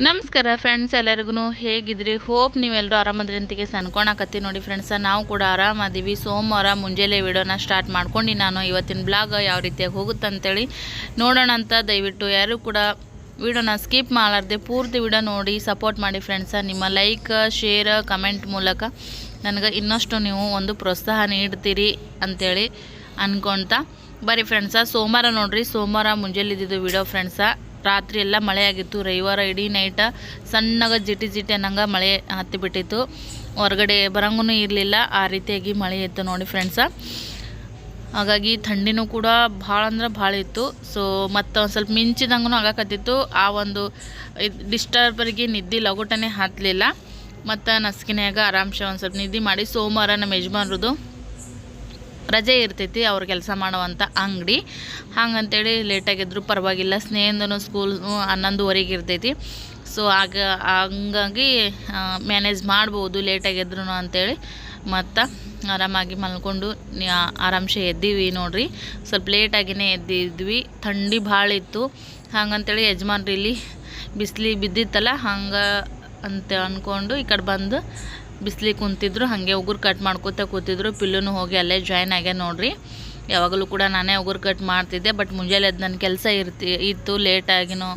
ನಮಸ್ಕಾರ ಫ್ರೆಂಡ್ಸ್, ಎಲ್ಲರಿಗೂ ಹೇಗಿದ್ರಿ? ಹೋಪ್ ನೀವೆಲ್ಲರೂ ಆರಾಮದ್ರಿ ಅಂತಿಗೆ ಅನ್ಕೊಳಕತ್ತಿ ನೋಡಿ ಫ್ರೆಂಡ್ಸ. ನಾವು ಕೂಡ ಆರಾಮದೀವಿ. ಸೋಮವಾರ ಮುಂಜಾನೆ ವಿಡಿಯೋನ ಸ್ಟಾರ್ಟ್ ಮಾಡ್ಕೊಂಡು ನಾನು ಇವತ್ತಿನ ಬ್ಲಾಗ್ ಯಾವ ರೀತಿಯಾಗಿ ಹೋಗುತ್ತೆ ಅಂತೇಳಿ ನೋಡೋಣ ಅಂತ. ದಯವಿಟ್ಟು ಯಾರು ಕೂಡ ವಿಡಿಯೋನ ಸ್ಕಿಪ್ ಮಾಡಲಾರ್ದೆ ಪೂರ್ತಿ ವಿಡಿಯೋ ನೋಡಿ ಸಪೋರ್ಟ್ ಮಾಡಿ ಫ್ರೆಂಡ್ಸ. ನಿಮ್ಮ ಲೈಕ್, ಶೇರ್, ಕಮೆಂಟ್ ಮೂಲಕ ನನಗೆ ಇನ್ನಷ್ಟು ನೀವು ಒಂದು ಪ್ರೋತ್ಸಾಹ ನೀಡ್ತೀರಿ ಅಂಥೇಳಿ ಅಂದ್ಕೊಳ್ತಾ ಬರೀ ಫ್ರೆಂಡ್ಸ. ಸೋಮವಾರ ನೋಡಿರಿ, ಸೋಮವಾರ ಮುಂಜಾನೆ ಇದ್ದಿದ್ದು ವಿಡಿಯೋ ಫ್ರೆಂಡ್ಸ. ರಾತ್ರಿ ಎಲ್ಲ ಮಳೆ ಆಗಿತ್ತು. ರವಿವಾರ ಇಡೀ ನೈಟ ಸಣ್ಣಗೆ ಜಿಟಿ ಜಿಟಿ ಅನ್ನಂಗೆ ಮಳೆ ಹತ್ತಿಬಿಟ್ಟಿತ್ತು. ಹೊರಗಡೆ ಬರಂಗೂ ಇರಲಿಲ್ಲ, ಆ ರೀತಿಯಾಗಿ ಮಳೆ ಇತ್ತು ನೋಡಿ ಫ್ರೆಂಡ್ಸ. ಹಾಗಾಗಿ ಥಂಡಿನೂ ಕೂಡ ಭಾಳ ಅಂದ್ರೆ ಭಾಳ ಇತ್ತು. ಸೊ ಮತ್ತು ಒಂದು ಸ್ವಲ್ಪ ಮಿಂಚಿದಂಗೂ ಆಗಕತ್ತಿತ್ತು. ಆ ಒಂದು ಡಿಸ್ಟರ್ಬರಿಗೆ ನಿದ್ದೆ ಲಗೋಟನೆ ಹತ್ತಲಿಲ್ಲ. ಮತ್ತು ನಸ್ಕಿನ್ಯಾಗ ಆರಾಮ್ಸೆ ಒಂದು ಸ್ವಲ್ಪ ನಿದ್ದೆ ಮಾಡಿ, ಸೋಮವಾರ ನಮ್ಮ ಯಜಮಾನ್ರದ್ದು ರಜೆ ಇರ್ತೈತಿ, ಅವ್ರು ಕೆಲಸ ಮಾಡೋವಂಥ ಅಂಗಡಿ. ಹಂಗಂತೇಳಿ ಲೇಟಾಗಿದ್ರು ಪರವಾಗಿಲ್ಲ. ಸ್ನೇಹಿತನು ಸ್ಕೂಲ್ 11:15 ಇರ್ತೈತಿ. ಸೊ ಹಂಗಾಗಿ ಮ್ಯಾನೇಜ್ ಮಾಡ್ಬೋದು ಲೇಟಾಗಿದ್ರು ಅಂತೇಳಿ. ಮತ್ತು ಆರಾಮಾಗಿ ಮಲ್ಕೊಂಡು ಆರಾಮ್ಸೆ ಎದ್ದೀವಿ ನೋಡ್ರಿ. ಸ್ವಲ್ಪ ಲೇಟಾಗಿಯೇ ಎದ್ದಿದ್ವಿ. ಥಂಡಿ ಭಾಳ ಇತ್ತು. ಹಂಗಂತೇಳಿ ಯಜಮಾನ್ರು ಇಲ್ಲಿ ಬಿಸಿಲು ಬಿದ್ದಿತ್ತಲ್ಲ ಹಂಗೆ ಅಂತ ಅಂದ್ಕೊಂಡು ಈ ಕಡೆ ಬಂದು ಬಿಸಿಲಿಗೆ ಕುಂತಿದ್ರು. ಹಾಗೆ ಉಗುರು ಕಟ್ ಮಾಡ್ಕೋತ ಕೂತಿದ್ರು. ಪಿಲ್ಲುನು ಹೋಗಿ ಅಲ್ಲೇ ಜಾಯ್ನ್ ಆಗ್ಯ ನೋಡ್ರಿ. ಯಾವಾಗಲೂ ಕೂಡ ನಾನೇ ಉಗುರು ಕಟ್ ಮಾಡ್ತಿದ್ದೆ, ಬಟ್ ಮುಂಜಾನೆ ಎದ್ದು ನನ್ನ ಕೆಲಸ ಇತ್ತು, ಲೇಟಾಗಿನೂ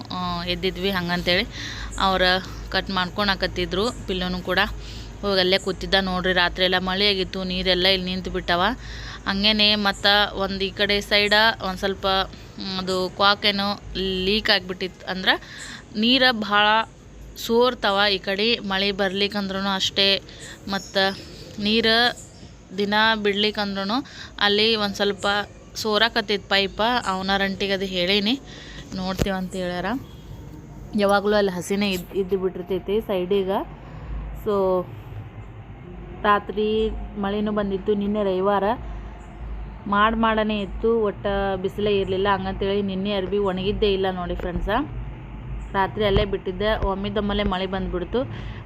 ಎದ್ದಿದ್ವಿ. ಹಂಗಂತೇಳಿ ಅವ್ರು ಕಟ್ ಮಾಡ್ಕೊಳಕತ್ತಿದ್ರು. ಪಿಲ್ಲುನು ಕೂಡ ಹೋಗಿ ಅಲ್ಲೇ ಕೂತಿದ್ದ ನೋಡ್ರಿ. ರಾತ್ರಿ ಎಲ್ಲ ಮಳೆ ಆಗಿತ್ತು, ನೀರೆಲ್ಲ ಇಲ್ಲಿ ನಿಂತು ಬಿಟ್ಟವ. ಹಂಗೇ ಮತ್ತು ಒಂದು ಈ ಕಡೆ ಸೈಡ ಒಂದು ಸ್ವಲ್ಪ ಅದು ಕ್ವಾಕೇನೋ ಲೀಕ್ ಆಗಿಬಿಟ್ಟಿತ್ತು. ಅಂದ್ರೆ ನೀರು ಭಾಳ ಸೋರ್ತಾವ ಈ ಕಡೆ. ಮಳೆ ಬರ್ಲಿಕ್ಕಂದ್ರೂ ಅಷ್ಟೇ, ಮತ್ತು ನೀರು ದಿನ ಬಿಡ್ಲಿಕ್ಕಂದ್ರೂ ಅಲ್ಲಿ ಒಂದು ಸ್ವಲ್ಪ ಸೋರಾಕತ್ತೈತೆ ಪೈಪ. ಅವನರಂಟಿಗೆ ಅದು ಹೇಳೀನಿ, ನೋಡ್ತೀವಂತ ಹೇಳ್ಯಾರ. ಯಾವಾಗಲೂ ಅಲ್ಲಿ ಹಸಿನೇ ಇದ್ದು ಬಿಟ್ಟಿರ್ತೈತಿ ಸೈಡಿಗೆ. ಸೊ ರಾತ್ರಿ ಮಳೆನೂ ಬಂದಿತ್ತು. ನಿನ್ನೆ ರವಿವಾರ ಮಾಡನೇ ಇತ್ತು, ಒಟ್ಟು ಬಿಸಿಲೇ ಇರಲಿಲ್ಲ. ಹಂಗಂತೇಳಿ ನಿನ್ನೆ ಅರ್ಬಿ ಒಣಗಿದ್ದೇ ಇಲ್ಲ ನೋಡಿ ಫ್ರೆಂಡ್ಸ. ರಾತ್ರಿ ಅಲ್ಲೇ ಬಿಟ್ಟಿದ್ದೆ, ಒಮ್ಮಿದಮ್ಮಲ್ಲೇ ಮಳೆ ಬಂದುಬಿಡ್ತು.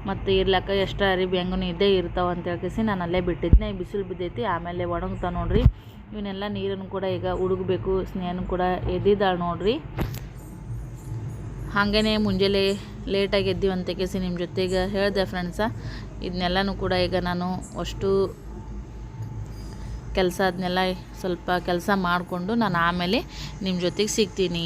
ಮತ್ತು ಇರ್ಲಕ್ಕ ಎಷ್ಟು ಅರಿಬಿ ಹೆಂಗೂ ಇದ್ದೇ ಇರ್ತಾವೆ ಅಂತ ಹೇಳ್ಕೇಸಿ ನಾನು ಅಲ್ಲೇ ಬಿಟ್ಟಿದ್ದೆ. ಬಿಸಿಲು ಬಿದ್ದೈತಿ, ಆಮೇಲೆ ಒಣಗ್ತಾವೆ ನೋಡ್ರಿ. ಇವನ್ನೆಲ್ಲ ನೀರನ್ನು ಕೂಡ ಈಗ ಹುಡುಗಬೇಕು. ಸ್ನೇಹನೂ ಕೂಡ ಎದ್ದಿದ್ದಾಳೆ ನೋಡ್ರಿ. ಹಾಗೇ ಮುಂಜಾನೆ ಲೇಟಾಗಿ ಎದ್ದೀವಿ ಅಂತ ಕೇಸಿ ನಿಮ್ಮ ಜೊತೆಗೆ ಹೇಳಿದೆ ಫ್ರೆಂಡ್ಸ. ಇದನ್ನೆಲ್ಲನೂ ಕೂಡ ಈಗ ನಾನು ಅಷ್ಟು ಅದನ್ನೆಲ್ಲ ಸ್ವಲ್ಪ ಕೆಲಸ ಮಾಡಿಕೊಂಡು ನಾನು ಆಮೇಲೆ ನಿಮ್ಮ ಜೊತೆಗೆ ಸಿಗ್ತೀನಿ.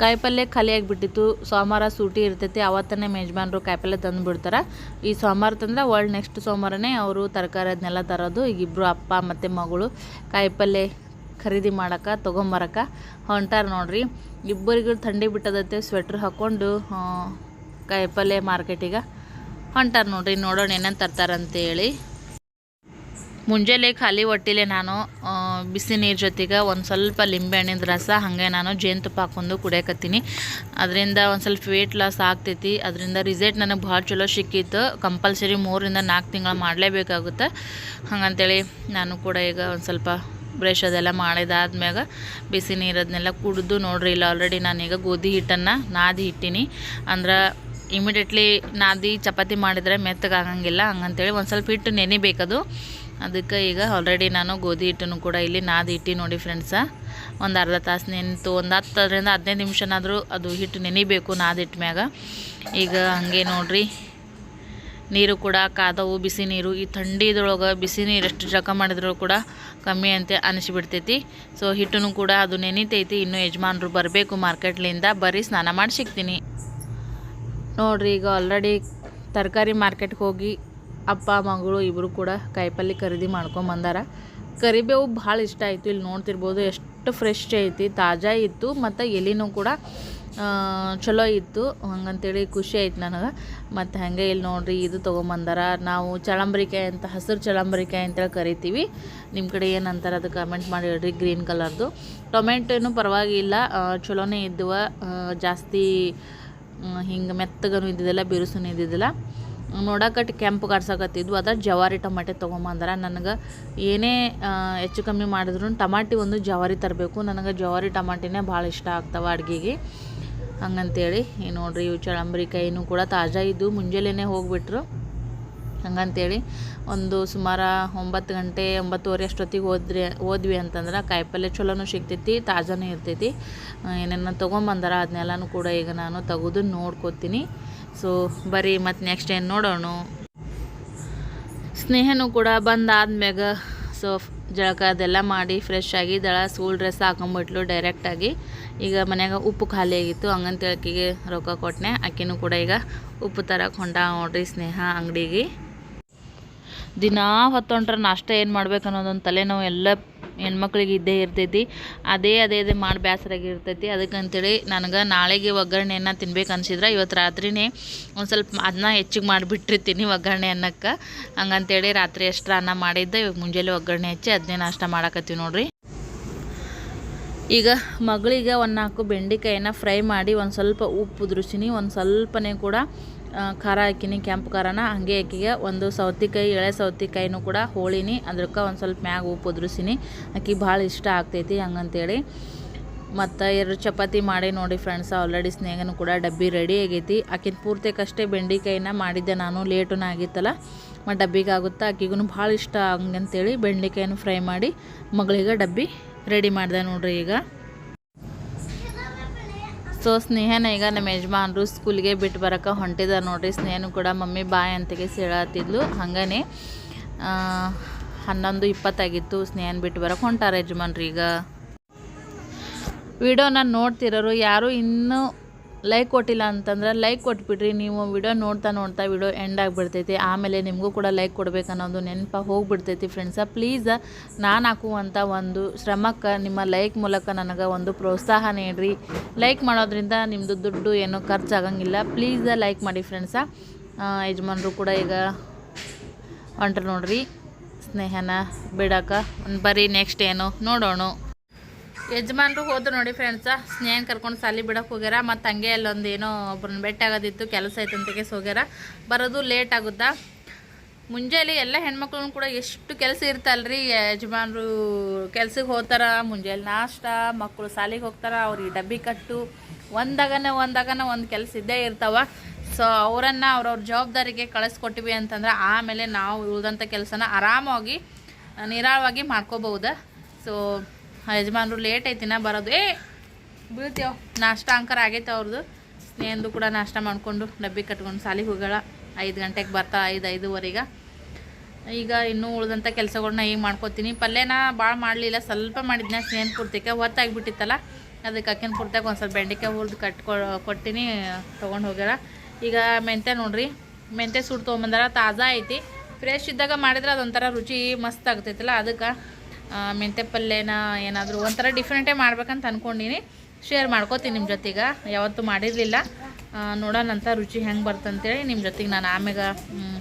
ಕಾಯಿಪಲ್ಯ ಖಾಲಿ ಆಗಿಬಿಟ್ಟಿತ್ತು. ಸೋಮವಾರ ಸೂಟಿ ಇರ್ತೈತಿ, ಅವತ್ತನೇ ಯಜಮಾನ್ರು ಕಾಯಿಪಲ್ಯ ತಂದು ಬಿಡ್ತಾರೆ. ಈ ಸೋಮವಾರ ತಂದ್ರೆ ನೆಕ್ಸ್ಟ್ ಸೋಮವಾರನೇ ಅವರು ತರಕಾರಿ ಅದನ್ನೆಲ್ಲ ತರೋದು. ಈಗ ಇಬ್ಬರು ಅಪ್ಪ ಮತ್ತು ಮಗಳು ಕಾಯಿಪಲ್ಯ ಖರೀದಿ ಮಾಡೋಕೆ ತೊಗೊಂಬರಕ್ಕೆ ಹೊಂಟಾರ ನೋಡ್ರಿ. ಇಬ್ಬರಿಗೂ ಥಂಡಿ ಬಿಟ್ಟದತ್ತೆ. ಸ್ವೆಟ್ರ್ ಹಾಕ್ಕೊಂಡು ಕಾಯಿಪಲ್ಯ ಮಾರ್ಕೆಟಿಗೆ ಹೊಂಟಾರ ನೋಡ್ರಿ. ನೋಡೋಣ ಏನೇನು ತರ್ತಾರಂತೇಳಿ. ಮುಂಜಾನೆ ಖಾಲಿ ಹೊಟ್ಟಿಲೆ ನಾನು ಬಿಸಿ ನೀರು ಜೊತೆಗೆ ಒಂದು ಸ್ವಲ್ಪ ಲಿಂಬೆಹಣ್ಣಿನ ರಸ, ಹಾಗೆ ನಾನು ಜೇನುತುಪ್ಪ ಹಾಕ್ಕೊಂಡು ಕುಡಿಯಕತ್ತೀನಿ. ಅದರಿಂದ ಒಂದು ಸ್ವಲ್ಪ ವೇಟ್ ಲಾಸ್ ಆಗ್ತೈತಿ. ಅದರಿಂದ ರಿಸಲ್ಟ್ ನನಗೆ ಭಾಳ ಚಲೋ ಸಿಕ್ಕಿತ್ತು. ಕಂಪಲ್ಸರಿ 3 ರಿಂದ 4 ತಿಂಗಳು ಮಾಡಲೇಬೇಕಾಗುತ್ತೆ. ಹಾಗಂತೇಳಿ ನಾನು ಕೂಡ ಈಗ ಒಂದು ಸ್ವಲ್ಪ ಬ್ರಷ್ ಅದೆಲ್ಲ ಮಾಡಿದಾದ್ಮ್ಯಾಗ ಬಿಸಿ ನೀರು ಅದನ್ನೆಲ್ಲ ಕುಡಿದು ನೋಡ್ರಿ. ಇಲ್ಲ ಆಲ್ರೆಡಿ ನಾನೀಗ ಗೋಧಿ ಹಿಟ್ಟನ್ನು ನಾದಿ ಇಟ್ಟೀನಿ. ಅಂದ್ರೆ ಇಮಿಡಿಯೇಟ್ಲಿ ನಾದಿ ಚಪಾತಿ ಮಾಡಿದರೆ ಮೆತ್ತಗಾಗಂಗಿಲ್ಲ. ಹಂಗಂತೇಳಿ ಒಂದು ಸ್ವಲ್ಪ ಹಿಟ್ಟು ನೆನಿಬೇಕದು. ಅದಕ್ಕೆ ಈಗ ಆಲ್ರೆಡಿ ನಾನು ಗೋಧಿ ಹಿಟ್ಟನ್ನು ಕೂಡ ಇಲ್ಲಿ ನಾದಿ ಇಟ್ಟು ನೋಡಿ ಫ್ರೆಂಡ್ಸ. ಒಂದು ಅರ್ಧ ತಾಸು ನೆನಿತು, ಒಂದು 10 ರಿಂದ 15 ನಿಮಿಷನಾದರೂ ಅದು ಹಿಟ್ಟು ನೆನಿಬೇಕು ನಾದಿಟ್ಟ ಮ್ಯಾಗ. ಈಗ ಹಾಗೆ ನೋಡ್ರಿ, ನೀರು ಕೂಡ ಕಾದವು, ಬಿಸಿ ನೀರು. ಈ ಥಂಡಿದ್ರೊಳಗೆ ಬಿಸಿ ನೀರು ಎಷ್ಟು ಜಳಕ ಮಾಡಿದ್ರು ಕೂಡ ಕಮ್ಮಿ ಅಂತ ಅನಿಸಿಬಿಡ್ತೈತಿ. ಸೊ ಹಿಟ್ಟನ್ನು ಕೂಡ ಅದು ನೆನಿತೈತಿ. ಇನ್ನೂ ಯಜಮಾನ್ರು ಬರಬೇಕು ಮಾರ್ಕೆಟ್ಲಿಂದ. ಬರೀ ಸ್ನಾನ ಮಾಡಿ ಸಿಗ್ತೀನಿ ನೋಡ್ರಿ. ಈಗ ಆಲ್ರೆಡಿ ತರಕಾರಿ ಮಾರ್ಕೆಟ್ಗೆ ಹೋಗಿ ಅಪ್ಪ ಮಗಳು ಇಬ್ಬರು ಕೂಡ ಕಾಯಿಪಲ್ಯ ಖರೀದಿ ಮಾಡ್ಕೊಂಬಂದಾರ. ಕರಿಬೇವು ಭಾಳ ಇಷ್ಟ ಆಯಿತು. ಇಲ್ಲಿ ನೋಡ್ತಿರ್ಬೋದು ಎಷ್ಟು ಫ್ರೆಶ್ ಐತಿ, ತಾಜಾ ಇತ್ತು, ಮತ್ತು ಎಲೆನೂ ಕೂಡ ಚಲೋ ಇತ್ತು. ಹಂಗಂತೇಳಿ ಖುಷಿ ಆಯ್ತು ನನಗೆ. ಮತ್ತು ಹಾಗೆ ಇಲ್ಲಿ ನೋಡ್ರಿ ಇದು ತೊಗೊಂಬಂದಾರ. ನಾವು ಚಳಂಬರಿಕಾಯಿ ಅಂತ, ಹಸಿರು ಚಳಂಬರಿಕಾಯಿ ಅಂತೇಳಿ ಕರಿತೀವಿ. ನಿಮ್ಮ ಕಡೆ ಏನಂತಾರೆ ಅದು ಕಮೆಂಟ್ ಮಾಡಿ ಹೇಳ್ರಿ. ಗ್ರೀನ್ ಕಲರ್ದು ಟೊಮೆಟೊನೂ ಪರವಾಗಿಲ್ಲ, ಚಲೋನೇ ಇದ್ದುವ. ಜಾಸ್ತಿ ಹಿಂಗೆ ಮೆತ್ತಗನೂ ಇದ್ದಿದ್ದಿಲ್ಲ, ಬಿರುಸೂ ಇದ್ದಿದ್ದಿಲ್ಲ. ನೋಡಕಟ್ಟು ಕೆಂಪು ಕಾಡ್ಸಕತ್ತಿದ್ವು. ಅದ ಜವಾರಿ ಟೊಮೆಟೊ ತೊಗೊಂಬಂದಾರ. ನನಗೆ ಏನೇ ಹೆಚ್ಚು ಕಮ್ಮಿ ಮಾಡಿದ್ರು ಟಮಾಟಿ ಒಂದು ಜವಾರಿ ತರಬೇಕು. ನನಗೆ ಜವಾರಿ ಟಮಾಟಿನೇ ಭಾಳ ಇಷ್ಟ ಆಗ್ತಾವೆ ಅಡುಗೆಗೆ. ಹಂಗಂತೇಳಿ ನೋಡ್ರಿ ಇವು ಚಳಂಬರಿಕಾಯಿನೂ ಕೂಡ ತಾಜಾ ಇದ್ದು. ಮುಂಜಾನೆ ಹೋಗಿಬಿಟ್ರು. ಹಂಗಂತೇಳಿ ಒಂದು ಸುಮಾರು 9 ಗಂಟೆ 9:30 ಅಷ್ಟೊತ್ತಿಗೆ ಹೋದ್ವಿ ಅಂತಂದ್ರೆ ಕಾಯಿಪಲ್ಲೆ ಚಲೋನೂ ಸಿಗ್ತೈತಿ, ತಾಜಾನೂ ಇರ್ತೈತಿ. ಏನೇನು ತೊಗೊಂಬಂದಾರ ಅದನ್ನೆಲ್ಲನೂ ಕೂಡ ಈಗ ನಾನು ತೆಗೆದು ನೋಡ್ಕೋತೀನಿ. ಸೊ ಬರೀ ಮತ್ತು ನೆಕ್ಸ್ಟ್ ಏನು ನೋಡೋಣ. ಸ್ನೇಹನೂ ಕೂಡ ಬಂದಾದ್ಮ್ಯಾಗ ಸೊ ಜಳಕ ಅದೆಲ್ಲ ಮಾಡಿ ಫ್ರೆಶ್ ಆಗಿ ಸ್ಕೂಲ್ ಡ್ರೆಸ್ ಹಾಕೊಂಬಿಟ್ಲು ಡೈರೆಕ್ಟಾಗಿ. ಈಗ ಮನ್ಯಾಗ ಉಪ್ಪು ಖಾಲಿ ಆಗಿತ್ತು, ಹಂಗಂತೇಳಿ ಆಕಿಗೆ ರೊಕ್ಕ ಕೊಟ್ಟನೆ. ಆಕಿನೂ ಕೂಡ ಈಗ ಉಪ್ಪು ತರಕ್ಕೆ ಹೊಂಟ ನೋಡ್ರಿ ಸ್ನೇಹ ಅಂಗಡಿಗೆ. ದಿನಾ ಹೊತ್ತೊಂಟ್ರೆ ನಾಷ್ಟ ಏನು ಮಾಡ್ಬೇಕು ಅನ್ನೋದೊಂದು ತಲೆನೋವು ಎಲ್ಲ ಹೆಣ್ಮಕ್ಳಿಗೆ ಇದ್ದೇ ಇರ್ತೈತಿ. ಅದೇ ಮಾಡಿ ಬೇಸರಾಗಿರ್ತೈತಿ. ಅದಕ್ಕಂತೇಳಿ ನನಗೆ ನಾಳೆಗೆ ಒಗ್ಗರಣೆಯನ್ನು ತಿನ್ಬೇಕು ಅನ್ಸಿದ್ರೆ ಇವತ್ತು ರಾತ್ರಿನೇ ಒಂದು ಸ್ವಲ್ಪ ಅದನ್ನ ಹೆಚ್ಚಿಗೆ ಮಾಡಿಬಿಟ್ಟಿರ್ತೀನಿ ಒಗ್ಗರಣೆ ಅನ್ನಕ್ಕೆ. ಹಂಗಂತೇಳಿ ರಾತ್ರಿ ಎಷ್ಟರ ಅನ್ನ ಮಾಡಿದ್ದೆ, ಇವಾಗ ಮುಂಜಾನೆ ಒಗ್ಗರಣೆ ಹಚ್ಚಿ ಅದನ್ನೇ ನಾಷ್ಟ ಮಾಡಕತ್ತೀವಿ ನೋಡ್ರಿ. ಈಗ ಮಗಳಿಗೆ 4 ಬೆಂಡೆಕಾಯಿನ ಫ್ರೈ ಮಾಡಿ ಒಂದು ಸ್ವಲ್ಪ ಉಪ್ಪು ಉದುರಿಸಿನಿ, ಒಂದು ಸ್ವಲ್ಪನೇ ಕೂಡ ಖಾರ ಹಾಕಿನಿ, ಕೆಂಪು ಖಾರನ. ಹಾಗೆ ಆಕಿಗೆ ಒಂದು ಸೌತೆಕಾಯಿ, ಎಳೆ ಸೌತೆಕಾಯಿನೂ ಕೂಡ ಹೋಳಿನಿ, ಅದಕ್ಕೆ ಒಂದು ಸ್ವಲ್ಪ ಮ್ಯಾಗ ಉಪ್ಪು ಉದುರಿಸಿನಿ. ಆಕಿಗೆ ಭಾಳ ಇಷ್ಟ ಆಗ್ತೈತಿ ಹಂಗಂತೇಳಿ. ಮತ್ತು 2 ಚಪಾತಿ ಮಾಡಿ ನೋಡಿ ಫ್ರೆಂಡ್ಸ್. ಆಲ್ರೆಡಿ ಸ್ನೇಹನೂ ಕೂಡ ಡಬ್ಬಿ ರೆಡಿ ಆಗೈತಿ. ಆಕಿನ ಪೂರ್ತಿಕಷ್ಟೇ ಬೆಂಡೆಕಾಯಿನ ಮಾಡಿದ್ದೆ ನಾನು, ಲೇಟೂ ಆಗಿತ್ತಲ್ಲ, ಮತ್ತು ಡಬ್ಬಿಗೆ ಆಗುತ್ತಾ. ಆಕಿಗೂ ಭಾಳ ಇಷ್ಟ ಹಂಗಂತೇಳಿ ಬೆಂಡೆಕಾಯಿನೂ ಫ್ರೈ ಮಾಡಿ ಮಗಳಿಗೆ ಡಬ್ಬಿ ರೆಡಿ ಮಾಡಿದೆ ನೋಡ್ರಿ ಈಗ. ಸೊ ಸ್ನೇಹನ ಈಗ ನಮ್ಮ ಯಜಮಾನ್ರು ಸ್ಕೂಲಿಗೆ ಬಿಟ್ಟು ಬರೋಕೆ ಹೊಂಟಿದ ನೋಡ್ರಿ. ಸ್ನೇಹನೂ ಕೂಡ ಮಮ್ಮಿ ಬಾಯ್ ಅಂತೆಗೆ ಹೇಳತ್ತಿದ್ಲು. ಹಾಗೇ 11:20 ಆಗಿತ್ತು. ಸ್ನೇಹನ ಬಿಟ್ಟು ಬರೋಕೆ ಹೊಂಟಾರ ಯಜಮಾನ್ರು ಈಗ. ವಿಡಿಯೋನ ನೋಡ್ತಿರೋರು ಯಾರು ಇನ್ನೂ ಲೈಕ್ ಕೊಟ್ಟಿಲ್ಲ ಅಂತಂದ್ರೆ ಲೈಕ್ ಕೊಟ್ಬಿಡ್ರಿ. ನೀವು ವಿಡಿಯೋ ನೋಡ್ತಾ ವಿಡಿಯೋ ಎಂಡ್ ಆಗಿಬಿಡ್ತೈತಿ. ಆಮೇಲೆ ನಿಮಗೂ ಕೂಡ ಲೈಕ್ ಕೊಡ್ಬೇಕು ಅನ್ನೋದು ನೆನಪಾಗಿ ಹೋಗ್ಬಿಡ್ತೈತಿ ಫ್ರೆಂಡ್ಸ. ಪ್ಲೀಸ್ ನಾನು ಹಾಕುವಂಥ ಒಂದು ಶ್ರಮಕ್ಕೆ ನಿಮ್ಮ ಲೈಕ್ ಮೂಲಕ ನನಗೆ ಒಂದು ಪ್ರೋತ್ಸಾಹ ನೀಡ್ರಿ. ಲೈಕ್ ಮಾಡೋದ್ರಿಂದ ನಿಮ್ಮದು ದುಡ್ಡು ಏನೋ ಖರ್ಚಾಗಂಗಿಲ್ಲ. ಪ್ಲೀಸ್ ಲೈಕ್ ಮಾಡಿ ಫ್ರೆಂಡ್ಸ. ಯಜಮಾನ್ರು ಕೂಡ ಈಗ ಹೊಂಟ್ರು ನೋಡ್ರಿ ಸ್ನೇಹನ ಬಿಡೋಕೆ. ಬರೀ ನೆಕ್ಸ್ಟ್ ಏನು ನೋಡೋಣ. ಯಜಮಾನ್ರು ಹೋದ್ರು ನೋಡಿ ಫ್ರೆಂಡ್ಸ. ಸ್ನೇಹನ ಕರ್ಕೊಂಡು ಸಾಲಿ ಬಿಡೋಕೆ ಹೋಗ್ಯಾರ. ಮತ್ತು ಹಂಗೆ ಅಲ್ಲೊಂದು ಏನೋ ಒಬ್ಬರನ್ನ ಭೇಟಿ ಆಗೋದಿತ್ತು, ಕೆಲಸ ಐತಂತಗೆ ಹೋಗ್ಯಾರ. ಬರೋದು ಲೇಟ್ ಆಗುತ್ತಾ. ಮುಂಜಾನೆ ಎಲ್ಲ ಹೆಣ್ಮಕ್ಳು ಕೂಡ ಎಷ್ಟು ಕೆಲಸ ಇರ್ತಲ್ರಿ. ಯಜಮಾನ್ರು ಕೆಲ್ಸಕ್ಕೆ ಹೋಗ್ತಾರ, ಮುಂಜಾನೆ ನಾಷ್ಟ, ಮಕ್ಕಳು ಸಾಲಿಗೆ ಹೋಗ್ತಾರ, ಅವ್ರಿಗೆ ಡಬ್ಬಿ ಕಟ್ಟು, ಒಂದಾಗನ ಒಂದು ಕೆಲಸ ಇದ್ದೇ ಇರ್ತಾವ. ಸೊ ಅವರನ್ನು ಅವ್ರವ್ರ ಜವಾಬ್ದಾರಿಗೆ ಕಳಿಸ್ಕೊಟ್ಟಿವಿ ಅಂತಂದ್ರೆ ಆಮೇಲೆ ನಾವು ಉಳಿದಂಥ ಕೆಲಸನ ಆರಾಮಾಗಿ ನಿರಾಳವಾಗಿ ಮಾಡ್ಕೋಬಹುದು. ಸೊ ಯಜಮಾನ್ರು ಲೇಟ್ ಐತಿನ ಬರೋದು. ಬೀಳ್ತೇವ ನಾಷ್ಟ ಅಂಕರ್ ಆಗೈತೆ ಅವ್ರದ್ದು. ಸ್ನೇಹಂದು ಕೂಡ ನಾಷ್ಟ ಮಾಡಿಕೊಂಡು ಡಬ್ಬಿ ಕಟ್ಕೊಂಡು ಸಾಲಿಗೆ ಹೋಗ್ಯಾಳ. 5 ಗಂಟೆಗೆ ಬರ್ತಾ 5:05 ಈಗ ಇನ್ನೂ ಉಳಿದಂಥ ಕೆಲಸಗಳನ್ನ ಈಗ ಮಾಡ್ಕೊತೀನಿ. ಪಲ್ಯನ ಭಾಳ ಮಾಡಲಿಲ್ಲ, ಸ್ವಲ್ಪ ಮಾಡಿದ್ನ. ಸ್ನೇಹನ ಪೂರ್ತಿಗೆ ಹೊತ್ತಾಗಿಬಿಟ್ಟಿತ್ತಲ್ಲ, ಅದಕ್ಕೆ ಅಕ್ಕಿನ ಪೂರ್ತಿಯಾಗ ಒಂದು ಸ್ವಲ್ಪ ಬೆಂಡೆಕಾಯಿ ಹುರಿದು ಕೊಟ್ಟಿನಿ, ತೊಗೊಂಡು ಹೋಗ್ಯಾಳ. ಈಗ ಮೆಂತ್ಯ ನೋಡ್ರಿ, ಮೆಂತ್ಯ ಸುಟ್ಟು ತೊಗೊಂಬಂದಾರ. ತಾಜಾ ಐತಿ. ಫ್ರೆಶ್ ಇದ್ದಾಗ ಮಾಡಿದ್ರೆ ಅದೊಂಥರ ರುಚಿ ಮಸ್ತ್ ಆಗ್ತೈತಲ್ಲ. ಅದಕ್ಕೆ ಮೆಂತ್ಯ ಪಲ್ಯನ ಏನಾದರೂ ಒಂಥರ ಡಿಫ್ರೆಂಟೇ ಮಾಡ್ಬೇಕಂತ ಅಂದ್ಕೊಂಡಿನಿ. ಶೇರ್ ಮಾಡ್ಕೋತೀನಿ ನಿಮ್ಮ ಜೊತೆಗೆ. ಯಾವತ್ತೂ ಮಾಡಿರಲಿಲ್ಲ, ನೋಡೋಣಂತ ರುಚಿ ಹೆಂಗೆ ಬರ್ತಂತೇಳಿ ನಿಮ್ಮ ಜೊತೆಗೆ ನಾನು ಆಮ್ಯಾಗ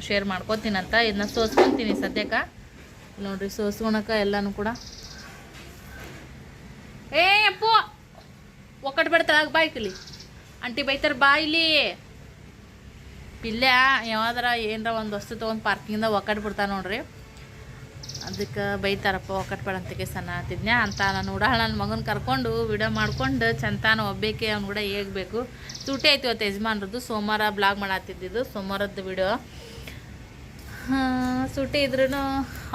ಶೇರ್ ಮಾಡ್ಕೋತೀನಂತ. ಇದನ್ನ ಸೋಸ್ಕೊತೀನಿ ಸದ್ಯಕ್ಕೆ. ನೋಡಿರಿ ಸೋಸ್ಕೊಳಕ್ಕೆ ಎಲ್ಲನೂ ಕೂಡ. ಅಪ್ಪು ಒಕ್ಕಟ್ಟು ಬಿಡ್ತಾಳೆ, ಬಾಯ್ಕಿಲಿ ಅಂಟಿ ಬೈತಾರೆ, ಬಾಯಿಲಿ ಪಿಲ್ಯ ಯಾವ್ದಾರ ಏನರ ಒಂದು ವಸ್ತು ತೊಗೊಂಡು ಪಾರ್ಕಿಂದ ಒಕ್ಕಟ್ಟು ಬಿಡ್ತಾನೆ ನೋಡ್ರಿ. ಅದಕ್ಕೆ ಬೈತಾರಪ್ಪ ಒಕ್ಕಟ್ಟು ಬೇಡ ಅಂತಕ್ಕೆ ಸಣ್ಣ ಆತಿದ್ನ್ಯಾ ಅಂತ. ನಾನು ಉಡಾಳ ನನ್ನ ಮಗನ ಕರ್ಕೊಂಡು ವಿಡಿಯೋ ಮಾಡ್ಕೊಂಡು ಚಂತಾನ ಒಬ್ಬೇಕೆ ಅವ್ನು ಕೂಡ ಹೇಗಬೇಕು. ಸೂಟಿ ಆಯ್ತು ಇವತ್ತು ಯಜಮಾನ್ರದ್ದು. ಸೋಮವಾರ ಬ್ಲಾಗ್ ಮಾಡತ್ತಿದ್ದು, ಸೋಮವಾರದ್ದು ವಿಡಿಯೋ. ಸೂಟಿ ಇದ್ರೂ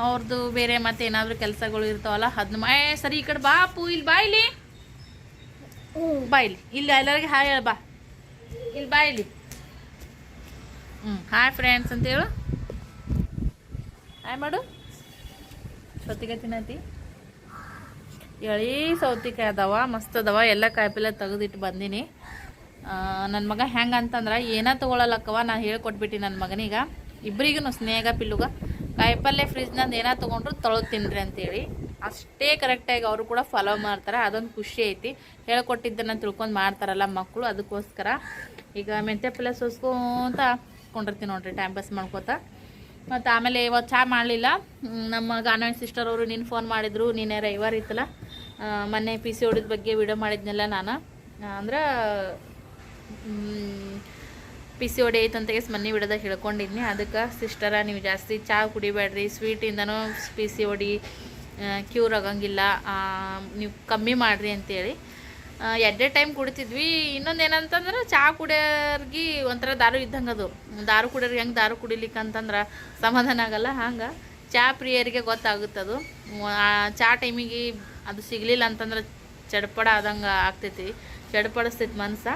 ಅವ್ರದ್ದು ಬೇರೆ ಮತ್ತೆ ಏನಾದರೂ ಕೆಲಸಗಳು ಇರ್ತಾವಲ್ಲ, ಅದನ್ನ ಸರಿ ಈ ಕಡೆ ಬಾಪು, ಇಲ್ಲಿ ಬಾಯಿಲಿ ಬಾಯಿಲಿ, ಇಲ್ಲಿ ಎಲ್ಲರಿಗೆ ಹಾಯ್ ಹೇಳ ಬಾ, ಇಲ್ಲಿ ಬಾಯಿಲಿ. ಹಾಯ್ ಫ್ರೆಂಡ್ಸ್ ಅಂತೇಳು, ಹಾಯ್ ಮಾಡು. ಸೌತಿಕಾಯಿ ತಿನ್ನತಿ, ಎಳಿ ಸೌತಿಕಾಯಿ ಅದಾವ, ಮಸ್ತ್ ಅದಾವ. ಎಲ್ಲ ಕಾಯಿಪಲ್ಲೆ ತೆಗೆದಿಟ್ಟು ಬಂದೀನಿ. ನನ್ನ ಮಗ ಹೆಂಗೆ ಅಂತಂದ್ರೆ ಏನೋ ತೊಗೊಳಲ್ಲಕ್ಕವ, ನಾನು ಹೇಳ್ಕೊಟ್ಬಿಟ್ಟು ನನ್ನ ಮಗನೀಗ ಇಬ್ಬರಿಗೂ ಸ್ನೇಹ ಪಿಲ್ಲುಗ ಕಾಯಿಪಲ್ಲೆ ಫ್ರಿಜ್ನಂದು ಏನೋ ತೊಗೊಂಡ್ರು ತೊಳೆದು ತಿನ್ನಿರಿ ಅಂತೇಳಿ ಅಷ್ಟೇ ಕರೆಕ್ಟಾಗಿ ಅವರು ಕೂಡ ಫಾಲೋ ಮಾಡ್ತಾರೆ. ಅದೊಂದು ಖುಷಿ ಐತಿ. ಹೇಳ್ಕೊಟ್ಟಿದ್ದನ್ನು ತಿಳ್ಕೊಂಡು ಮಾಡ್ತಾರಲ್ಲ ಮಕ್ಕಳು, ಅದಕ್ಕೋಸ್ಕರ ಈಗ ಮೆಂತ್ಯ ಪಲ್ಯ ಸೋಸ್ಕೊಂತ ಕೊಂಡಿರ್ತೀನಿ ನೋಡ್ರಿ, ಟೈಮ್ ಪಾಸ್ ಮಾಡ್ಕೋತ. ಮತ್ತು ಆಮೇಲೆ ಇವತ್ತು ಚಹಾ ಮಾಡಲಿಲ್ಲ. ನಮ್ಮ ಗಾನವಿ ಸಿಸ್ಟರ್ ಅವರು ನೀನು ಫೋನ್ ಮಾಡಿದ್ರು, ನೀನೇ ರವಿವಾರ ಇತ್ತಲ್ಲ, ಮೊನ್ನೆ PCOD ಬಗ್ಗೆ ವಿಡಿಯೋ ಮಾಡಿದ್ನಲ್ಲ ನಾನು. ಅಂದ್ರೆ PCOD ಐತಂತ ಮೊನ್ನೆ ವಿಡಿಯೋದಾಗ ಹೇಳ್ಕೊಂಡಿದ್ನಿ. ಅದಕ್ಕೆ ಸಿಸ್ಟರ ನೀವು ಜಾಸ್ತಿ ಚಹಾ ಕುಡಿಬೇಡ್ರಿ, ಸ್ವೀಟಿಂದನೂ PCOD ಕ್ಯೂರ್ ಆಗಂಗಿಲ್ಲ, ನೀವು ಕಮ್ಮಿ ಮಾಡಿರಿ ಅಂತೇಳಿ ಎಡ್ಡೆ ಟೈಮ್ ಕುಡಿತಿದ್ವಿ. ಇನ್ನೊಂದು ಏನಂತಂದ್ರೆ ಚಹಾ ಕುಡಿಯೋರ್ಗೆ ಒಂಥರ ದಾರು ಇದ್ದಂಗೆ ಅದು. ದಾರು ಕುಡಿಯೋರ್ಗೆ ಹೆಂಗೆ ದಾರು ಕುಡಿಲಿಕ್ಕೆ ಅಂತಂದ್ರೆ ಸಮಾಧಾನ ಆಗಲ್ಲ, ಹಂಗೆ ಚಹಾ ಪ್ರಿಯರಿಗೆ ಗೊತ್ತಾಗುತ್ತದು. ಚಹಾ ಟೈಮಿಗೆ ಅದು ಸಿಗಲಿಲ್ಲ ಅಂತಂದ್ರೆ ಚಡ್ಪಡ ಆದಂಗೆ ಆಗ್ತೈತಿ, ಚಡ್ಪಡಿಸ್ತೈತಿ ಮನ್ಸು.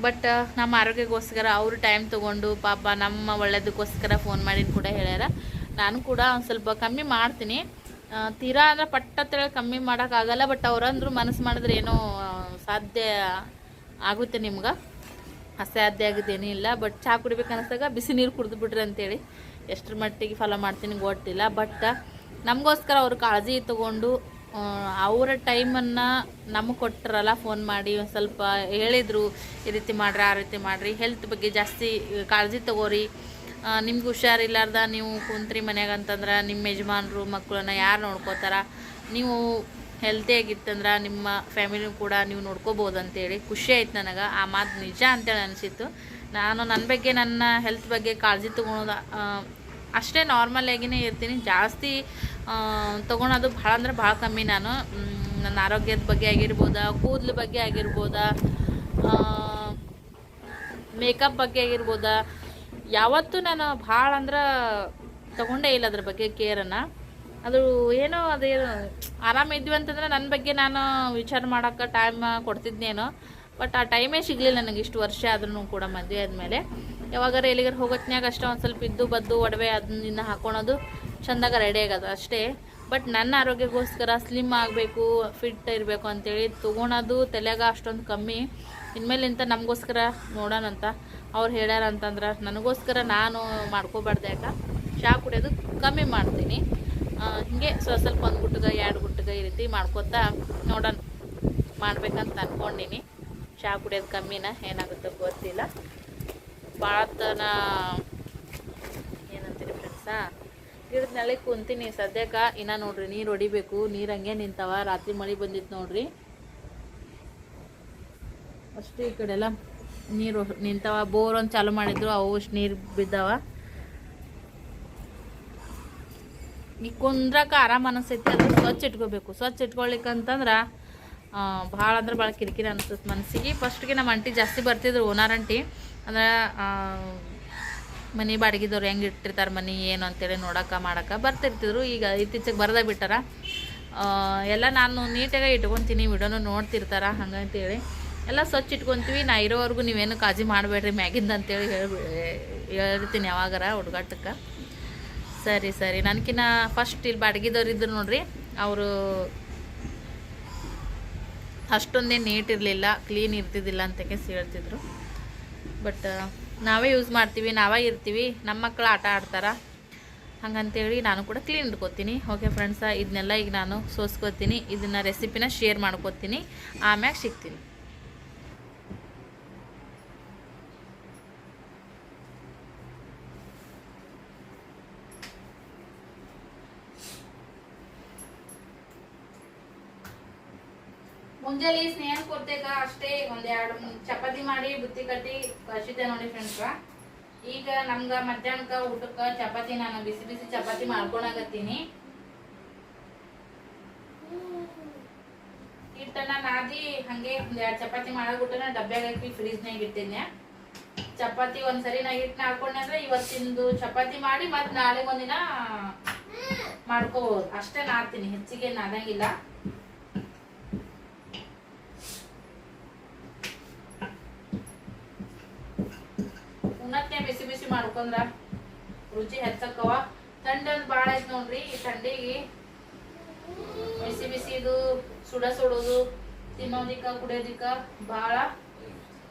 ಬಟ್ ನಮ್ಮ ಆರೋಗ್ಯಕ್ಕೋಸ್ಕರ ಅವರು ಟೈಮ್ ತೊಗೊಂಡು ಪಾಪ ನಮ್ಮ ಒಳ್ಳೇದಕ್ಕೋಸ್ಕರ ಫೋನ್ ಮಾಡಿ ಕೂಡ ಹೇಳ್ಯಾರ. ನಾನು ಕೂಡ ಒಂದು ಸ್ವಲ್ಪ ಕಮ್ಮಿ ಮಾಡ್ತೀನಿ. ತೀರಾ ಅಂದ್ರೆ ಪಟ್ಟತ್ತೇಳಿ ಕಮ್ಮಿ ಮಾಡೋಕ್ಕಾಗಲ್ಲ, ಬಟ್ ಅವರಂದ್ರು ಮನಸ್ಸು ಮಾಡಿದ್ರೆ ಏನೋ ಸಾಧ್ಯ ಆಗುತ್ತೆ ನಿಮ್ಗೆ, ಅಸಾಧ್ಯ ಆಗೋದೇನೂ ಇಲ್ಲ. ಬಟ್ ಚಹಾ ಕುಡಿಬೇಕು ಅನ್ನಿಸ್ದಾಗ ಬಿಸಿ ನೀರು ಕುಡಿದು ಬಿಡ್ರಿ ಅಂತೇಳಿ ಎಷ್ಟರ ಮಟ್ಟಿಗೆ ಫಾಲೋ ಮಾಡ್ತೀನಿ ಗೊತ್ತಿಲ್ಲ. ಬಟ್ ನಮಗೋಸ್ಕರ ಅವರು ಕಾಳಜಿ ತೊಗೊಂಡು ಅವರ ಟೈಮನ್ನು ನಮಗೆ ಕೊಟ್ಟರಲ್ಲ, ಫೋನ್ ಮಾಡಿ ಒಂದು ಸ್ವಲ್ಪ ಹೇಳಿದರು, ಈ ರೀತಿ ಮಾಡ್ರಿ ಆ ರೀತಿ ಮಾಡಿರಿ, ಹೆಲ್ತ್ ಬಗ್ಗೆ ಜಾಸ್ತಿ ಕಾಳಜಿ ತೊಗೋರಿ, ನಿಮ್ಗೆ ಹುಷಾರಿಲ್ಲಾರ್ದ ನೀವು ಕುಂತ್ರಿ ಮನ್ಯಾಗ ಅಂತಂದ್ರೆ ನಿಮ್ಮ ಯಜಮಾನ್ರು ಮಕ್ಕಳನ್ನ ಯಾರು ನೋಡ್ಕೋತಾರ, ನೀವು ಹೆಲ್ತಿಯಾಗಿತ್ತಂದ್ರೆ ನಿಮ್ಮ ಫ್ಯಾಮಿಲಿ ಕೂಡ ನೀವು ನೋಡ್ಕೋಬೋದು ಅಂತೇಳಿ ಖುಷಿ ಆಯ್ತು ನನಗೆ. ಆ ಮಾತು ನಿಜ ಅಂತೇಳಿ ಅನಿಸಿತ್ತು. ನಾನು ನನ್ನ ಬಗ್ಗೆ ನನ್ನ ಹೆಲ್ತ್ ಬಗ್ಗೆ ಕಾಳಜಿ ತೊಗೊಳೋದು ಅಷ್ಟೇ ನಾರ್ಮಲಾಗಿಯೇ ಇರ್ತೀನಿ, ಜಾಸ್ತಿ ತೊಗೊಳೋದು ಭಾಳ ಅಂದ್ರೆ ಭಾಳ ಕಮ್ಮಿ. ನಾನು ನನ್ನ ಆರೋಗ್ಯದ ಬಗ್ಗೆ ಆಗಿರ್ಬೋದಾ, ಕೂದಲು ಬಗ್ಗೆ ಆಗಿರ್ಬೋದಾ, ಮೇಕಪ್ ಬಗ್ಗೆ ಆಗಿರ್ಬೋದಾ, ಯಾವತ್ತೂ ನಾನು ಭಾಳ ಅಂದ್ರೆ ತೊಗೊಂಡೇ ಇಲ್ಲ ಅದ್ರ ಬಗ್ಗೆ ಕೇರನ್ನು. ಅದು ಏನೋ ಅದೇನು ಆರಾಮಿದ್ವಿ ಅಂತಂದ್ರೆ ನನ್ನ ಬಗ್ಗೆ ನಾನು ವಿಚಾರ ಮಾಡೋಕ್ಕೆ ಟೈಮ್ ಕೊಡ್ತಿದ್ನೇನೋ, ಬಟ್ ಆ ಟೈಮೇ ಸಿಗಲಿಲ್ಲ ನನಗೆ. ಇಷ್ಟು ವರ್ಷ ಆದ್ರೂ ಕೂಡ ಮದುವೆ ಆದಮೇಲೆ ಯಾವಾಗಾರ ಎಲ್ಲಿಗಾರ ಹೋಗೋತ್ನ್ಯಾಗ ಅಷ್ಟೇ ಒಂದು ಸ್ವಲ್ಪ ಇದ್ದು ಬದ್ದು ಒಡವೆ ಅದನ್ನ ಹಾಕೊಳೋದು, ಚೆಂದಾಗ ರೆಡಿ ಆಗೋದು ಅಷ್ಟೇ. ಬಟ್ ನನ್ನ ಆರೋಗ್ಯಕ್ಕೋಸ್ಕರ ಸ್ಲಿಮ್ ಆಗಬೇಕು, ಫಿಟ್ ಇರಬೇಕು ಅಂತೇಳಿ ತೊಗೊಳೋದು ತಲೆಯಾಗ ಅಷ್ಟೊಂದು ಕಮ್ಮಿ. ಇನ್ಮೇಲಿಂತ ನಮಗೋಸ್ಕರ ನೋಡೋಣಂತ ಅವ್ರು ಹೇಳ್ಯಾರ ಅಂತಂದ್ರೆ ನನಗೋಸ್ಕರ ನಾನು ಮಾಡ್ಕೋಬಾರ್ದು. ಯಾಕೆ ಚಹಾ ಕುಡಿಯೋದು ಕಮ್ಮಿ ಮಾಡ್ತೀನಿ, ಹೀಗೆ ಸ್ವಲ್ಪ ಒಂದು ಗುಟ್ಟಿಗೆ 2 ಗುಟ್ಟಿಗೆ ಈ ರೀತಿ ಮಾಡ್ಕೋತಾ ನೋಡೋಣ ಮಾಡ್ಬೇಕಂತ ಅಂದ್ಕೊಂಡಿನಿ. ಚಹಾ ಕುಡಿಯೋದು ಕಮ್ಮಿನ ಏನಾಗುತ್ತೋ ಗೊತ್ತಿಲ್ಲ. ಭಾಳತನ ಏನಂತೀರಿ ಫ್ರೆಂಡ್ಸಾ, ಗಿಡದ ನೆಲೆ ಕುಂತೀನಿ ಸದ್ಯಕ್ಕೆ. ಇನ್ನು ನೋಡ್ರಿ ನೀರು ಹೊಡಿಬೇಕು, ನೀರು ಹಂಗೆ ನಿಂತಾವ. ರಾತ್ರಿ ಮಳೆ ಬಂದಿತ್ತು ನೋಡ್ರಿ, ಅಷ್ಟು ಈ ಕಡೆ ಎಲ್ಲ ನೀರು ನಿಂತಾವ. ಬೋರ್ ಒಂದು ಚಾಲು ಮಾಡಿದ್ರು, ಅವು ಅಷ್ಟು ನೀರು ಬಿದ್ದಾವ. ಈಗ ಕುಂದ್ರಕ್ಕೆ ಆರಾಮ ಅನಿಸ್ತೈತಿ, ಅದು ಸ್ವಚ್ಛ ಇಟ್ಕೋಬೇಕು. ಸ್ವಚ್ಛ ಇಟ್ಕೊಳ್ಲಿಕ್ಕಂತಂದ್ರೆ ಭಾಳ ಅಂದ್ರೆ ಭಾಳ ಕಿರಿಕಿರಿ ಅನಿಸ್ತೈತೆ ಮನಸ್ಸಿಗೆ. ಫಸ್ಟ್ಗೆ ನಮ್ಮ ಅಂಟಿ ಜಾಸ್ತಿ ಬರ್ತಿದ್ರು, ಓನರ್ ಅಂಟಿ. ಅಂದ್ರೆ ಮನೆ ಬಾಡಿಗೆದವ್ರು ಹೆಂಗೆ ಇಟ್ಟಿರ್ತಾರೆ ಮನೆ ಏನು ಅಂತೇಳಿ ನೋಡೋಕೆ ಮಾಡೋಕೆ ಬರ್ತಿರ್ತಿದ್ರು. ಈಗ ಇತ್ತೀಚೆಗೆ ಬರದೇ ಬಿಟ್ಟಾರ. ಎಲ್ಲ ನಾನು ನೀಟಾಗಿ ಇಟ್ಕೊತೀನಿ, ವಿಡಿಯೋನು ನೋಡ್ತಿರ್ತಾರೆ ಹಂಗಂತೇಳಿ ಎಲ್ಲ ಸ್ವಚ್ಛ ಇಟ್ಕೊತೀವಿ. ನಾ ಇರೋವರೆಗೂ ನೀವೇನು ಕಾಳಜಿ ಮಾಡಬೇಡ್ರಿ ಮ್ಯಾಗಿಂದ ಅಂತೇಳಿ ಹೇಳ್ತೀನಿ ಯಾವಾಗಾರ ಹುಡುಗಾಟಕ್ಕೆ. ಸರಿ ನನಗಿನ್ನ ಫಸ್ಟ್ ಇಲ್ಲಿ ಬಾಡಿಗೆದವ್ರು ಇದ್ರು ನೋಡ್ರಿ, ಅವರು ಅಷ್ಟೊಂದೇನು ನೀಟ್ ಇರಲಿಲ್ಲ, ಕ್ಲೀನ್ ಇರ್ತಿದ್ದಿಲ್ಲ ಅಂತ ಹೇಳ್ತಿದ್ರು. ಬಟ್ ನಾವೇ ಯೂಸ್ ಮಾಡ್ತೀವಿ, ನಾವೇ ಇರ್ತೀವಿ, ನಮ್ಮ ಮಕ್ಕಳು ಆಟ ಆಡ್ತಾರೆ, ಹಂಗಂತೇಳಿ ನಾನು ಕೂಡ ಕ್ಲೀನ್ ಇಟ್ಕೊತೀನಿ. ಓಕೆ ಫ್ರೆಂಡ್ಸ, ಇದನ್ನೆಲ್ಲ ಈಗ ನಾನು ಸೋಸ್ಕೊತೀನಿ, ಇದನ್ನು ರೆಸಿಪಿನ ಶೇರ್ ಮಾಡ್ಕೊತೀನಿ, ಆಮ್ಯಾಗ ಸಿಗ್ತೀನಿ. ಮುಂಜಾನೆ ಸ್ನೇಹ ಕೊಡ್ತೇಗ ಅಷ್ಟೇ 1-2 ಚಪಾತಿ ಮಾಡಿ ಬುತ್ತಿ ಕಟ್ಟಿ ಕಳಿಸಿದ್ದೆ ನೋಡಿ ಫ್ರೆಂಡ್ಸ್. ಈಗ ನಮ್ಗೆ ಮಧ್ಯಾಹ್ನಕ್ಕೆ ಊಟಕ್ಕೆ ಚಪಾತಿ ನಾನು ಬಿಸಿ ಬಿಸಿ ಚಪಾತಿ ಮಾಡ್ಕೊಳಕತ್ತೀನಿ. ಹಿಟ್ಟನ್ನ ನಾದಿ ಹಂಗೆ 1-2 ಚಪಾತಿ ಮಾಡೋಬಿಟ್ಟನ ಡಬ್ಬ್ಯಾಗ ಹಾಕಿ ಫ್ರೀಜ್ನಾಗ ಇಟ್ಟಿದ್ದೆ. ಚಪಾತಿ ಒಂದ್ಸರಿ ನಾ ಹಿಟ್ಟು ನಾಡ್ಕೊಂಡೆ ಅಂದ್ರೆ ಇವತ್ತಿಂದು ಚಪಾತಿ ಮಾಡಿ ಮತ್ತೆ ನಾಳೆ ಒಂದಿನ ಮಾಡ್ಕೋಬಹುದು ಅಷ್ಟೇ. ನಾಡ್ತೀನಿ, ಹೆಚ್ಚಿಗೆ ನಾದಂಗಿಲ್ಲ. ಉನ್ನತ್ತೆ ಬಿಸಿ ಬಿಸಿ ಮಾಡ್ಕೊಂಡ್ರ ರುಚಿ ಹೆಚ್ಚಕ್ಕವ. ಥಂಡದ್ ಭಾಳ ಐತ್ ನೋಡ್ರಿ, ಈ ಥಂಡಿಗೆ ಬಿಸಿ ಬಿಸಿ ಇದು ಸುಡೋದು ತಿನ್ನೋದಿಕ್ಕ ಕುಡಿಯೋದಿಕ್ಕ ಭಾಳ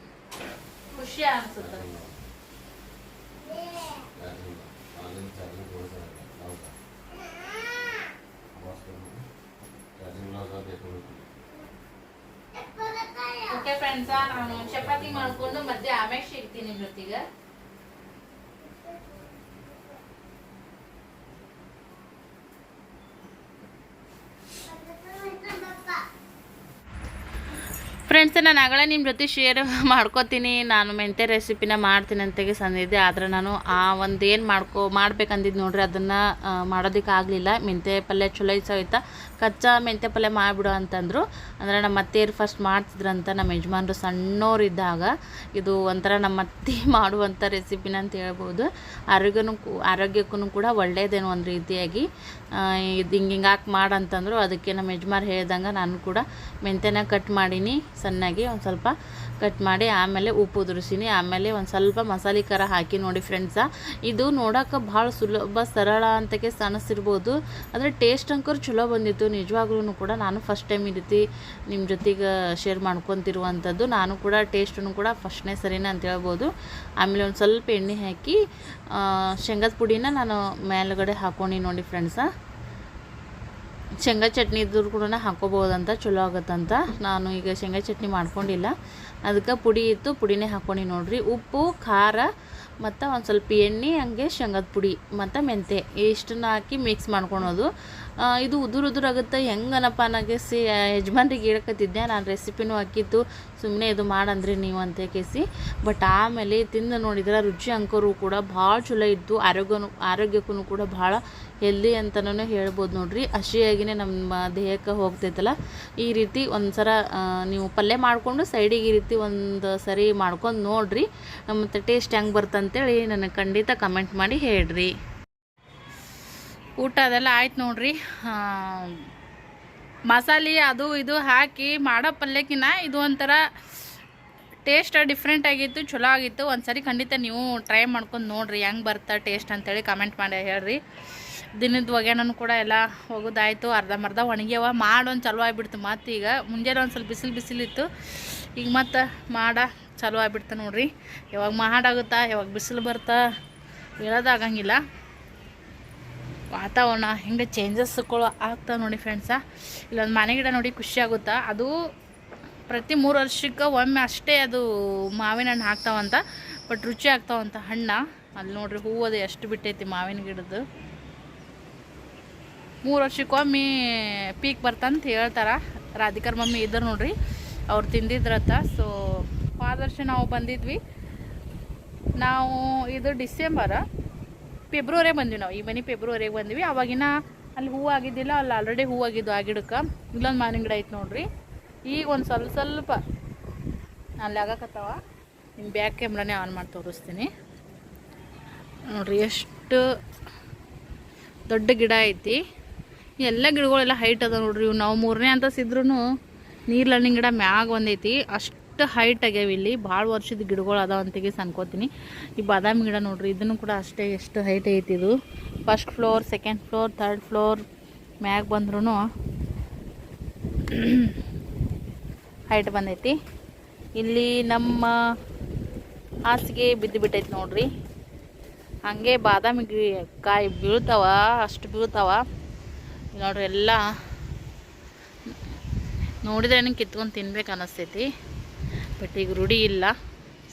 ಖುಷಿ ಅನ್ಸುತ್ತೆ. ಓಕೆ ಫ್ರೆಂಡ್ಸ, ನಾನು ಚಪಾತಿ ಮಾಡ್ಕೊಂಡು ಮತ್ತೆ ಆಮ್ಯಾಗ ಸಿಗ್ತೀನಿ ನಿಮ್ಮ ಜೊತೆಗೆ. ಫ್ರೆಂಡ್ಸ್, ನಾನು ಆಗಲೇ ನಿಮ್ಮ ಜೊತೆ ಶೇರ್ ಮಾಡ್ಕೋತೀನಿ. ನಾನು ಮೆಂತ್ಯ ರೆಸಿಪಿನ ಮಾಡ್ತೀನಿ ಅಂತಾಗೆ ಸಂದಿದ್ದೆ, ಆದರೆ ನಾನು ಆ ಒಂದು ಏನು ಮಾಡ್ಬೇಕಂದಿದ್ದು ನೋಡ್ರಿ ಅದನ್ನು ಮಾಡೋದಕ್ಕೆ ಆಗಲಿಲ್ಲ. ಮೆಂತ್ಯ ಪಲ್ಯ ಚಲೋ ಇಷ್ಟ ಕಚ್ಚಾ ಮೆಂತ್ಯ ಪಲ್ಯ ಮಾಡಿಬಿಡು ಅಂತಂದರು. ಅಂದರೆ ನಮ್ಮ ಅತ್ತೆಯರು ಫಸ್ಟ್ ಮಾಡ್ತಿದ್ರಂತ, ನಮ್ಮ ಯಜಮಾನ್ರು ಸಣ್ಣವರಿದ್ದಾಗ. ಇದು ಒಂಥರ ನಮ್ಮ ಅತ್ತೆ ಮಾಡುವಂಥ ರೆಸಿಪಿನ ಅಂತ ಹೇಳ್ಬೋದು. ಆರೋಗ್ಯಕ್ಕೂ ಕೂಡ ಒಳ್ಳೆಯದೇನೋ ಒಂದು ರೀತಿಯಾಗಿ. ಇದು ಹಿಂಗೆ ಹಾಕಿ ಮಾಡಂತಂದರು. ಅದಕ್ಕೆ ನಮ್ಮ ಯಜಮಾನ್ ಹೇಳ್ದಂಗೆ ನಾನು ಕೂಡ ಮೆಂತ್ಯನ ಕಟ್ ಮಾಡೀನಿ ಸಣ್ಣಾಗಿ, ಒಂದು ಸ್ವಲ್ಪ ಕಟ್ ಮಾಡಿ ಆಮೇಲೆ ಉಪ್ಪು ಉದುರಿಸೀನಿ. ಆಮೇಲೆ ಒಂದು ಸ್ವಲ್ಪ ಮಸಾಲೆ ಖಾರ ಹಾಕಿ ನೋಡಿ ಫ್ರೆಂಡ್ಸ. ಇದು ನೋಡೋಕೆ ಭಾಳ ಸುಲಭ ಸರಳ ಅಂತಕ್ಕೆ ಅನಿಸ್ತಿರ್ಬೋದು, ಆದರೆ ಟೇಸ್ಟ್ ಅಂಕರ್ ಚಲೋ ಬಂದಿತ್ತು ನಿಜವಾಗ್ಲೂ ಕೂಡ. ನಾನು ಫಸ್ಟ್ ಟೈಮ್ ಈ ರೀತಿ ನಿಮ್ಮ ಜೊತೆಗೆ ಶೇರ್ ಮಾಡ್ಕೊತಿರುವಂಥದ್ದು. ನಾನು ಕೂಡ ಟೇಸ್ಟನ್ನು ಕೂಡ ಫಸ್ಟ್ನೇ ಸರಿನಾ ಅಂತ ಹೇಳ್ಬೋದು. ಆಮೇಲೆ ಒಂದು ಸ್ವಲ್ಪ ಎಣ್ಣೆ ಹಾಕಿ ಶೇಂಗಾದ ಪುಡಿನ ನಾನು ಮೇಲುಗಡೆ ಹಾಕ್ಕೊಂಡು ನೋಡಿ ಫ್ರೆಂಡ್ಸ. ಶೇಂಗಾ ಚಟ್ನಿ ಇದ್ರೂ ಕೂಡ ಹಾಕ್ಕೋಬೋದಂತ, ಚಲೋ ಆಗುತ್ತಂತ. ನಾನು ಈಗ ಶೇಂಗಾ ಚಟ್ನಿ ಮಾಡ್ಕೊಂಡಿಲ್ಲ, ಅದಕ್ಕೆ ಪುಡಿ ಇತ್ತು, ಪುಡಿನೇ ಹಾಕ್ಕೊಂಡು ನೋಡಿರಿ. ಉಪ್ಪು, ಖಾರ ಮತ್ತು ಒಂದು ಸ್ವಲ್ಪ ಎಣ್ಣೆ, ಹಂಗೆ ಶೇಂಗಾದ ಪುಡಿ ಮತ್ತು ಮೆಂತೆ ಇಷ್ಟನ್ನು ಹಾಕಿ ಮಿಕ್ಸ್ ಮಾಡ್ಕೊಳೋದು. ಇದು ಉದುರಾಗುತ್ತೆ ಹೆಂಗನಪ್ಪ ಅನ್ನೋಕೆಸಿ ಯಜಮಾನ್ರಿಗೆ ಹೇಳಕತ್ತಿದ್ದೆ. ನಾನು ರೆಸಿಪಿನೂ ಹಾಕಿತ್ತು, ಸುಮ್ಮನೆ ಇದು ಮಾಡಂದ್ರಿ ನೀವು ಅಂತ ಕೇಸಿ. ಬಟ್ ಆಮೇಲೆ ತಿಂದು ನೋಡಿದ್ರೆ ರುಚಿ ಅಂಕರು ಕೂಡ ಭಾಳ ಚಲೋ ಇತ್ತು. ಆರೋಗ್ಯಕ್ಕೂ ಕೂಡ ಭಾಳ ಹೆಲ್ದಿ ಅಂತಲೂ ಹೇಳ್ಬೋದು ನೋಡ್ರಿ. ಹಸಿಯಾಗಿಯೇ ನಮ್ಮ ದೇಹಕ್ಕೆ ಹೋಗ್ತೈತಲ್ಲ. ಈ ರೀತಿ ಒಂದು ಸಲ ನೀವು ಪಲ್ಯ ಮಾಡಿಕೊಂಡು ಸೈಡಿಗೆ ಈ ರೀತಿ ಒಂದು ಸರಿ ಮಾಡ್ಕೊಂಡು ನೋಡಿರಿ, ಮತ್ತು ಟೇಸ್ಟ್ ಹೆಂಗೆ ಬರ್ತಂತೇಳಿ ನನಗೆ ಖಂಡಿತ ಕಮೆಂಟ್ ಮಾಡಿ ಹೇಳ್ರಿ. ಊಟ ಅದೆಲ್ಲ ಆಯ್ತು ನೋಡ್ರಿ. ಮಸಾಲೆ ಅದು ಇದು ಹಾಕಿ ಮಾಡೋ ಪಲ್ಯಕ್ಕಿಂತ ಇದು ಒಂಥರ ಟೇಸ್ಟ್ ಡಿಫ್ರೆಂಟ್ ಆಗಿತ್ತು, ಚಲೋ ಆಗಿತ್ತು. ಒಂದು ಸರಿ ಖಂಡಿತ ನೀವು ಟ್ರೈ ಮಾಡ್ಕೊಂಡು ನೋಡಿರಿ ಹೆಂಗೆ ಬರ್ತಾ ಟೇಸ್ಟ್ ಅಂತೇಳಿ ಕಮೆಂಟ್ ಮಾಡಿ ಹೇಳ್ರಿ. ದಿನದ ಒಗ್ಯಾನೂ ಕೂಡ ಎಲ್ಲ ಹೋಗೋದಾಯಿತು, ಅರ್ಧಂಬರ್ಧ ಒಣಗ್ಯವ. ಮಾಡೊಂದು ಚಲೋ ಆಗಿಬಿಡ್ತು. ಮತ್ತು ಈಗ ಮುಂಜಾನೆ ಒಂದು ಸ್ವಲ್ಪ ಬಿಸಿಲಿತ್ತು, ಈಗ ಮತ್ತು ಚಲೋ ಆಗಿಬಿಡ್ತು ನೋಡ್ರಿ. ಯಾವಾಗ ಮಾಡಾಗುತ್ತಾ ಯಾವಾಗ ಬಿಸಿಲು ಬರ್ತಾ ಹೇಳೋದಾಗಂಗಿಲ್ಲ. ವಾತಾವರಣ ಹಿಂಗೆ ಚೇಂಜಸ್ಗಳು ಆಗ್ತಾವೆ ನೋಡಿ ಫ್ರೆಂಡ್ಸ. ಇಲ್ಲೊಂದು ಮನೆ ಗಿಡ ನೋಡಿ ಖುಷಿ ಆಗುತ್ತಾ. ಅದು ಪ್ರತಿ 3 ವರ್ಷಕ್ಕೆ ಒಮ್ಮೆ ಅಷ್ಟೇ ಅದು ಮಾವಿನ ಹಣ್ಣು ಹಾಕ್ತಾವಂತ, ಬಟ್ ರುಚಿ ಆಗ್ತಾವಂತ ಹಣ್ಣು. ಅಲ್ಲಿ ನೋಡ್ರಿ ಹೂವು ಅದು ಎಷ್ಟು ಬಿಟ್ಟೈತಿ ಮಾವಿನ ಗಿಡದ್ದು. 3 ವರ್ಷಕ್ಕೊಮ್ಮೆ ಪೀಕ್ ಬರ್ತಂತ ಹೇಳ್ತಾರೆ. ರಾಧಿಕರ್ ಮಮ್ಮಿ ಇದ್ರು ನೋಡ್ರಿ, ಅವ್ರು ತಿಂದಿದ್ರತ್ತ. ಸೊ ಹೋದ ವರ್ಷ ನಾವು ಬಂದಿದ್ವಿ. ನಾವು ಇದು ಫೆಬ್ರವರಿಗೆ ಬಂದ್ವಿ. ನಾವು ಈ ಮನೆ ಫೆಬ್ರವರಿಗೆ ಬಂದ್ವಿ. ಅವಾಗಿನ ಅಲ್ಲಿ ಹೂವು ಆಗಿದ್ದಿಲ್ಲ, ಅಲ್ಲಿ ಆಲ್ರೆಡಿ ಹೂವು ಆಗಿದ್ದು ಆ ಗಿಡಕ್ಕೆ. ಇಲ್ಲೊಂದು ಮಾವಿನ ಗಿಡ ಐತೆ ನೋಡ್ರಿ. ಈಗ ಒಂದು ಸ್ವಲ್ಪ ಅಲ್ಲಿ ಆಗಕತ್ತಾವ. ನಿಮ್ಮ ಬ್ಯಾಕ್ ಕ್ಯಾಮ್ರಾನೇ ಆನ್ ಮಾಡಿ ತೋರಿಸ್ತೀನಿ ನೋಡ್ರಿ. ಎಷ್ಟು ದೊಡ್ಡ ಗಿಡ ಐತಿ. ಎಲ್ಲ ಗಿಡಗಳೆಲ್ಲ ಹೈಟ್ ಅದ ನೋಡ್ರಿ. ಇವು ನಾವು 3ನೇ ಅಂತಸಿದ್ರೂ ನೀರ್ಲಣ್ಣಿನ ಗಿಡ ಮ್ಯಾಗ ಒಂದೈತಿ, ಅಷ್ಟು ಹೈಟ್ ಆಗ್ಯಾವ. ಇಲ್ಲಿ ಭಾಳ ವರ್ಷದ ಗಿಡಗಳು ಅದಾವ ಅಂತಿಗೆ ಅನ್ಕೋತೀನಿ. ಈ ಬಾದಾಮಿ ಗಿಡ ನೋಡ್ರಿ, ಇದನ್ನು ಕೂಡ ಅಷ್ಟೇ ಎಷ್ಟು ಹೈಟ್ ಐತಿ. ಇದು 1st floor, 2nd floor, 3rd floor ಮ್ಯಾಗ ಬಂದ್ರೂ ಹೈಟ್ ಬಂದೈತಿ. ಇಲ್ಲಿ ನಮ್ಮ ಹಾಸಿಗೆ ಬಿದ್ದು ಬಿಟ್ಟೈತಿ ನೋಡ್ರಿ. ಹಾಗೆ ಬಾದಾಮಿ ಕಾಯಿ ಬೀಳ್ತಾವ, ಅಷ್ಟು ಬೀಳ್ತಾವ ನೋಡ್ರಿ. ಎಲ್ಲ ನೋಡಿದ್ರೆ ನನಗೆ ಕಿತ್ಕೊಂಡು ತಿನ್ಬೇಕು ಅನ್ನಿಸ್ತೈತಿ. ಬಟ್ ಈಗ ರೂಢಿ ಇಲ್ಲ.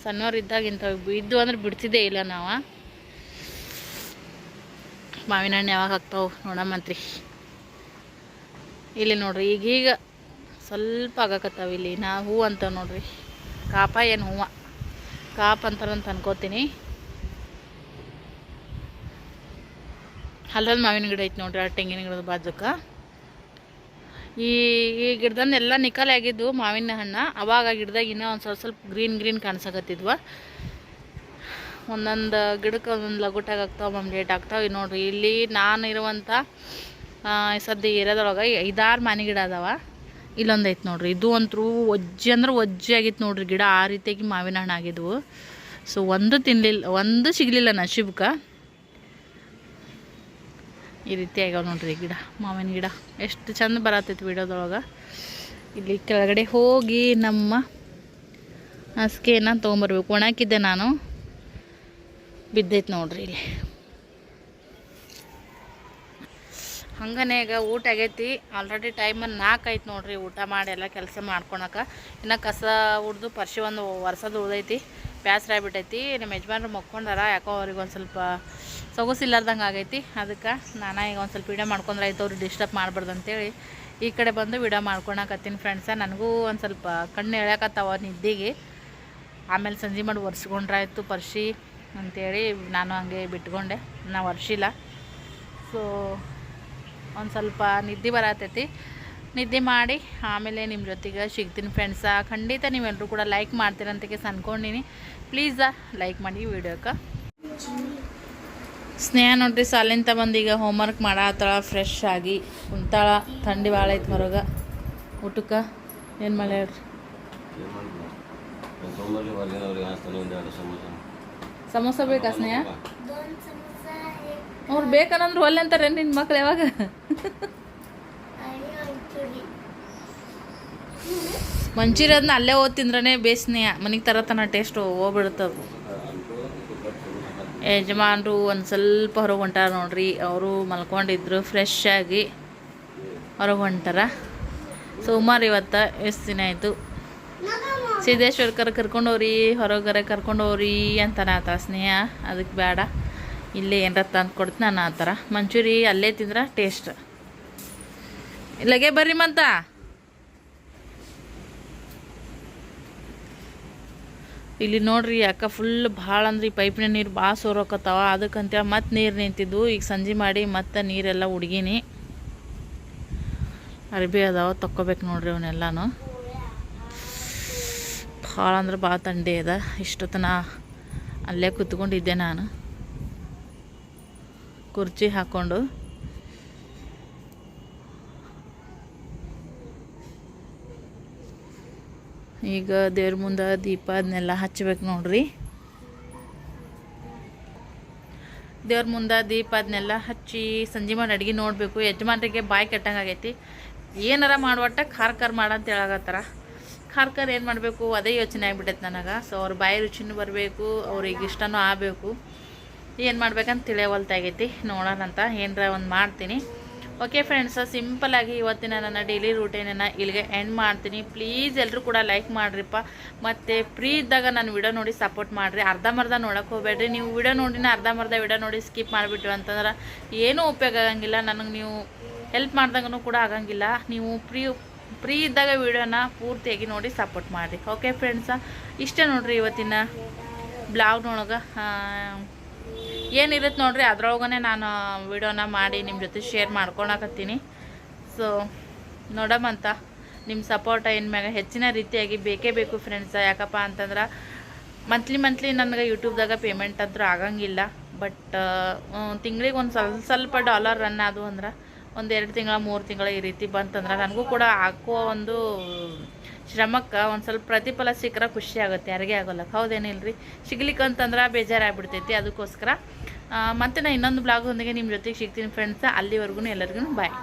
ಸಣ್ಣವರಿದ್ದಾಗ ಇಂಥವು ಇದ್ದು ಅಂದ್ರೆ ಬಿಡ್ತಿದ್ದೇ ಇಲ್ಲ ನಾವು. ಮಾವಿನ ಹಣ್ಣು ಯಾವಾಗ ಹಾಕ್ತಾವೆ ನೋಡಮ್ಮಂತ್ರಿ. ಇಲ್ಲಿ ನೋಡ್ರಿ ಈಗೀಗ ಸ್ವಲ್ಪ ಆಗಕತ್ತಾವ. ಇಲ್ಲಿ ಹೂ ಅಂತ ನೋಡ್ರಿ, ಕಾಪ ಏನು ಹೂವು ಕಾಪ್ ಅಂತಾರಂತ ಅನ್ಕೋತೀನಿ. ಅಲ್ಲೊಂದು ಮಾವಿನ ಗಿಡ ಐತಿ ನೋಡ್ರಿ, ಆ ತೆಂಗಿನ ಗಿಡದ ಬಾಜುಕ. ಈ ಗಿಡದಂದೆಲ್ಲ ನಿಕಲ್ ಆಗಿದ್ದು ಮಾವಿನ ಹಣ್ಣು. ಅವಾಗ ಗಿಡದಾಗ ಇನ್ನೂ ಒಂದು ಸ್ವಲ್ಪ ಗ್ರೀನ್ ಕಾಣಿಸಕತ್ತಿದ್ವ. ಒಂದೊಂದು ಗಿಡಕ್ಕೆ ಒಂದೊಂದು ಲಗುಟಾಗಿ ಆಗ್ತಾವೆ, ಒಮ್ಮೆ ಲೇಟ್ ಆಗ್ತಾವೆ. ನೋಡ್ರಿ ಇಲ್ಲಿ ನಾನು ಇರುವಂಥ ಸದ್ಯ ಏರಿಯಾದೊಳಗೆ 5-6 ಮಾವಿನ ಗಿಡ ಅದಾವ. ಇಲ್ಲೊಂದು ಐತೆ ನೋಡ್ರಿ, ಇದು ಅಂತೂ ಒಜ್ಜೆ ಅಂದ್ರೆ ಒಜ್ಜೆ ಆಗಿತ್ತು ನೋಡ್ರಿ ಗಿಡ. ಆ ರೀತಿಯಾಗಿ ಮಾವಿನ ಹಣ್ಣು ಆಗಿದ್ವು. ಸೊ ಒಂದು ತಿನ್ನಲಿಲ್ಲ, ಒಂದು ಸಿಗಲಿಲ್ಲ ನಶೀಬ್ಗೆ. ಈ ರೀತಿ ಆಗ್ಯಾವ ನೋಡ್ರಿ ಗಿಡ, ಮಾವಿನ ಗಿಡ. ಎಷ್ಟು ಚಂದ ಬರತ್ತೈತಿ ವಿಡಿಯೋದೊಳಗೆ. ಇಲ್ಲಿ ಕೆಳಗಡೆ ಹೋಗಿ ನಮ್ಮ ಹಾಸಿಗೆನ ತೊಗೊಂಬರ್ಬೇಕು. ಒಣಾಕಿದ್ದೆ ನಾನು, ಬಿದ್ದೈತೆ ನೋಡ್ರಿ ಇಲ್ಲಿ. ಹಂಗನೇ ಈಗ ಊಟ ಆಗೈತಿ. ಆಲ್ರೆಡಿ ಟೈಮ್ 4 ಆಯ್ತು ನೋಡ್ರಿ. ಊಟ ಮಾಡಿ ಎಲ್ಲ ಕೆಲಸ ಮಾಡ್ಕೊಳಕ್ಕೆ. ಇನ್ನು ಕಸ ಹುಡ್ದು ಪರ್ಶಿ ಒಂದು ವರ್ಷದ ಉಳ್ದೈತಿ. ಬೇಸರ ಆಗ್ಬಿಟ್ಟೈತಿ. ನಮ್ಮ ಯಜಮಾನ್ರು ಮಕ್ಕೊಂಡಾರ. ಯಾಕೋ ಅವ್ರಿಗೆ ಒಂದು ಸ್ವಲ್ಪ ಸೊಗಸಿಲ್ಲಾರ್ದಂಗೆ ಆಗೈತಿ. ಅದಕ್ಕೆ ನಾನು ಈಗ ಒಂದು ಸ್ವಲ್ಪ ವಿಡಿಯೋ ಮಾಡ್ಕೊಂಡ್ರೆ ಆಯ್ತು, ಅವ್ರಿಗೆ ಡಿಸ್ಟರ್ಬ್ ಮಾಡ್ಬಾರ್ದು ಅಂತೇಳಿ ಈ ಕಡೆ ಬಂದು ವಿಡಿಯೋ ಮಾಡ್ಕೊಳಕತ್ತೀನಿ ಫ್ರೆಂಡ್ಸ. ನನಗೂ ಒಂದು ಸ್ವಲ್ಪ ಕಣ್ಣು ಎಳ್ಯಾಕತ್ತಾವ ನಿದ್ದೆಗೆ. ಆಮೇಲೆ ಸಂಜೆ ಮಾಡಿ ಒರೆಸ್ಕೊಂಡ್ರಾಯ್ತು ಪರ್ಶಿ ಅಂತೇಳಿ ನಾನು ಹಂಗೆ ಬಿಟ್ಕೊಂಡೆ. ನಾ ಒರೆಸಿಲ್ಲ. ಸೊ ಒಂದು ಸ್ವಲ್ಪ ನಿದ್ದೆ ಬರತೈತಿ. ನಿದ್ದೆ ಮಾಡಿ ಆಮೇಲೆ ನಿಮ್ಮ ಜೊತೆಗೆ ಸಿಗ್ತೀನಿ ಫ್ರೆಂಡ್ಸ. ಖಂಡಿತ ನೀವೆಲ್ಲರೂ ಕೂಡ ಲೈಕ್ ಮಾಡ್ತೀರಂತಕ್ಕೆ ಅನ್ಕೊಂಡಿನಿ. ಪ್ಲೀಸ ಲೈಕ್ ಮಾಡಿ ವಿಡಿಯೋಕ್ಕೆ. ಸ್ನೇಹ ನೋಡ್ರಿ ಸಾಲಿಂತ ಬಂದೀಗ ಹೋಮ್ವರ್ಕ್ ಮಾಡತ್ತಾಳ, ಫ್ರೆಶ್ ಆಗಿ ಕುಂತಾಳ. ಥಂಡಿ ಭಾಳ ಐತೆ ಹೊರಗೆ. ಊಟಕ್ಕೆ ಏನು ಮಾಡಿ ಹೇಳ್ರಿ? ಸಮೋಸ ಬೇಕಾ ಸ್ನೇಹ? ಅವ್ರು ಬೇಕನ್ನಂದ್ರೆ ಒಲ್ಲೆ ಅಂತಾರೆ ನಿನ್ನ ಮಕ್ಳು ಯಾವಾಗ? ಮಂಚೂರಿಯನ್ನ ಅಲ್ಲೇ ಓದ್ ತಿಂದ್ರೆ ಬೇಸ್ನೇಯ ಮನೆಗೆ ತರತನ ಟೇಸ್ಟ್ ಹೋಗ್ಬಿಡ್ತದೆ. ಯಜಮಾನ್ರು ಒಂದು ಸ್ವಲ್ಪ ಹೊರಗೆ ಹೊಂಟಾರ ನೋಡ್ರಿ. ಅವರು ಮಲ್ಕೊಂಡಿದ್ರು, ಫ್ರೆಶ್ ಆಗಿ ಹೊರಗೆ ಹೊಂಟಾರ. ಸೋಮವಾರ ಇವತ್ತು ಎಷ್ಟು ದಿನ ಆಯಿತು. ಸಿದ್ದೇಶ್ವರ್ಕರ ಕರ್ಕೊಂಡೋರಿ, ಹೊರಗರೆ ಕರ್ಕೊಂಡೋರಿ ಅಂತಾನೆ ಆತ ಸ್ನೇಹ. ಅದಕ್ಕೆ ಬೇಡ, ಇಲ್ಲೇ ಏನಾರ ತಂದು ಕೊಡ್ತೀನಿ ನಾನು ಆ ಥರ. ಮಂಚೂರಿ ಅಲ್ಲೇ ತಿಂದ್ರೆ ಟೇಸ್ಟ್. ಇಲ್ಲಗೆ ಬರ್ರಿ ಮಂತ. ಇಲ್ಲಿ ನೋಡ್ರಿ ಅಕ್ಕ ಫುಲ್ ಭಾಳ ಅಂದ್ರೆ ಈ ಪೈಪಿನ ನೀರು ಭಾಳ ಸೋರೋಕತ್ತಾವ. ಅದಕ್ಕಂತೇಳಿ ಮತ್ತೆ ನೀರು ನಿಂತಿದ್ದು. ಈಗ ಸಂಜೆ ಮಾಡಿ ಮತ್ತೆ ನೀರೆಲ್ಲ ಹುಡುಗಿನಿ. ಅರ್ಬಿ ಅದಾವ ತಕ್ಕೋಬೇಕು ನೋಡ್ರಿ ಅವನ್ನೆಲ್ಲನೂ. ಭಾಳ ಅಂದ್ರೆ ಭಾಳ ಥಂಡಿ ಅದ. ಇಷ್ಟೊತ್ತನ ಅಲ್ಲೇ ಕೂತ್ಕೊಂಡಿದ್ದೆ ನಾನು ಕುರ್ಚಿ ಹಾಕ್ಕೊಂಡು. ಈಗ ದೇವ್ರ ಮುಂದೆ ದೀಪ ಅದನ್ನೆಲ್ಲ ಹಚ್ಬೇಕು ನೋಡ್ರಿ. ದೇವ್ರ ಮುಂದೆ ದೀಪ ಅದನ್ನೆಲ್ಲ ಹಚ್ಚಿ ಸಂಜೆ ಮಾಡಿ ಅಡುಗೆ ನೋಡಬೇಕು. ಯಜಮಾನ್ರಿಗೆ ಬಾಯಿ ಕೆಟ್ಟಂಗೆ ಆಗೈತಿ. ಏನಾರ ಮಾಡುವಟ್ಟ ಖಾರ ಮಾಡಂತ ಹೇಳಾಕತ್ತಾರ. ಖಾರ ಏನು ಮಾಡಬೇಕು ಅದೇ ಯೋಚನೆ ಆಗಿಬಿಟ್ಟೈತೆ ನನಗೆ. ಸೊ ಅವ್ರ ಬಾಯಿ ರುಚಿನೂ ಬರಬೇಕು, ಅವ್ರಿಗೆ ಇಷ್ಟನೂ ಆಗಬೇಕು. ಏನು ಮಾಡ್ಬೇಕಂತ ತಿಳಿಯವಲ್ತಾಗೈತಿ. ನೋಡೋಣಂತ ಏನರ ಒಂದು ಮಾಡ್ತೀನಿ. ಓಕೆ ಫ್ರೆಂಡ್ಸ್, ಸಿಂಪಲ್ಲಾಗಿ ಇವತ್ತಿನ ನನ್ನ ಡೈಲಿ ರೂಟೀನನ್ನು ಇಲ್ಲಿಗೆ ಎಂಡ್ ಮಾಡ್ತೀನಿ. ಪ್ಲೀಸ್ ಎಲ್ಲರೂ ಕೂಡ ಲೈಕ್ ಮಾಡಿರಿಪ್ಪ. ಮತ್ತು ಫ್ರೀ ಇದ್ದಾಗ ನಾನು ವಿಡಿಯೋ ನೋಡಿ ಸಪೋರ್ಟ್ ಮಾಡಿರಿ. ಅರ್ಧಂಬರ್ಧ ನೋಡೋಕೆ ಹೋಗಬೇಡ್ರಿ. ನೀವು ವಿಡಿಯೋ ನೋಡಿನ ಅರ್ಧಂಬರ್ಧ ವಿಡಿಯೋ ನೋಡಿ ಸ್ಕಿಪ್ ಮಾಡಿಬಿಟ್ಟು ಅಂತಂದ್ರೆ ಏನೂ ಉಪಯೋಗ ಆಗಂಗಿಲ್ಲ. ನನಗೆ ನೀವು ಹೆಲ್ಪ್ ಮಾಡ್ದಂಗೂ ಕೂಡ ಆಗಂಗಿಲ್ಲ. ನೀವು ಫ್ರೀ ಇದ್ದಾಗ ವಿಡಿಯೋನ ಪೂರ್ತಿಯಾಗಿ ನೋಡಿ ಸಪೋರ್ಟ್ ಮಾಡಿರಿ. ಓಕೆ ಫ್ರೆಂಡ್ಸ, ಇಷ್ಟೇ ನೋಡಿರಿ ಇವತ್ತಿನ ಬ್ಲಾಗ್ನೊಳಗೆ ಏನಿರುತ್ತೆ ನೋಡ್ರಿ. ಅದ್ರೊಳಗನೆ ನಾನು ವಿಡಿಯೋನ ಮಾಡಿ ನಿಮ್ಮ ಜೊತೆ ಶೇರ್ ಮಾಡ್ಕೊಳಕತ್ತೀನಿ. ಸೊ ನೋಡಮಂತ ನಿಮ್ಮ ಸಪೋರ್ಟ ಇನ್ಮ್ಯಾಗ ಹೆಚ್ಚಿನ ರೀತಿಯಾಗಿ ಬೇಕೇ ಬೇಕು ಫ್ರೆಂಡ್ಸ. ಯಾಕಪ್ಪ ಅಂತಂದ್ರೆ ಮಂತ್ಲಿ ನನಗೆ ಯೂಟ್ಯೂಬ್ದಾಗ ಪೇಮೆಂಟ್ ಅಂತೂ ಆಗಂಗಿಲ್ಲ. ಬಟ್ ತಿಂಗಳಿಗೆ ಒಂದು ಸ್ವಲ್ಪ ಡಾಲರ್ ರನ್ ಅದು ಅಂದ್ರೆ ಒಂದು 2 ತಿಂಗಳ 3 ತಿಂಗಳ ಈ ರೀತಿ ಬಂತಂದ್ರೆ ನನಗೂ ಕೂಡ ಹಾಕೋ ಒಂದು ಶ್ರಮಕ್ಕೆ ಒಂದು ಸ್ವಲ್ಪ ಪ್ರತಿಫಲ ಸಿಕ್ಕರೆ ಖುಷಿ ಆಗುತ್ತೆ. ಯಾರಿಗೆ ಆಗೋಲ್ಲ, ಹೌದೇನಿಲ್ರಿ? ಸಿಗ್ಲಿಕ್ಕೆ ಅಂತಂದ್ರೆ ಬೇಜಾರಾಗ್ಬಿಡ್ತೈತಿ. ಅದಕ್ಕೋಸ್ಕರ ಮತ್ತೆ ನಾನು ಇನ್ನೊಂದು ಬ್ಲಾಗ್ ಹೊಂದಿಗೆ ನಿಮ್ಮ ಜೊತೆಗೆ ಸಿಗ್ತೀನಿ ಫ್ರೆಂಡ್ಸ. ಅಲ್ಲಿವರೆಗೂ ಎಲ್ಲರಿಗೂ ಬಾಯ್.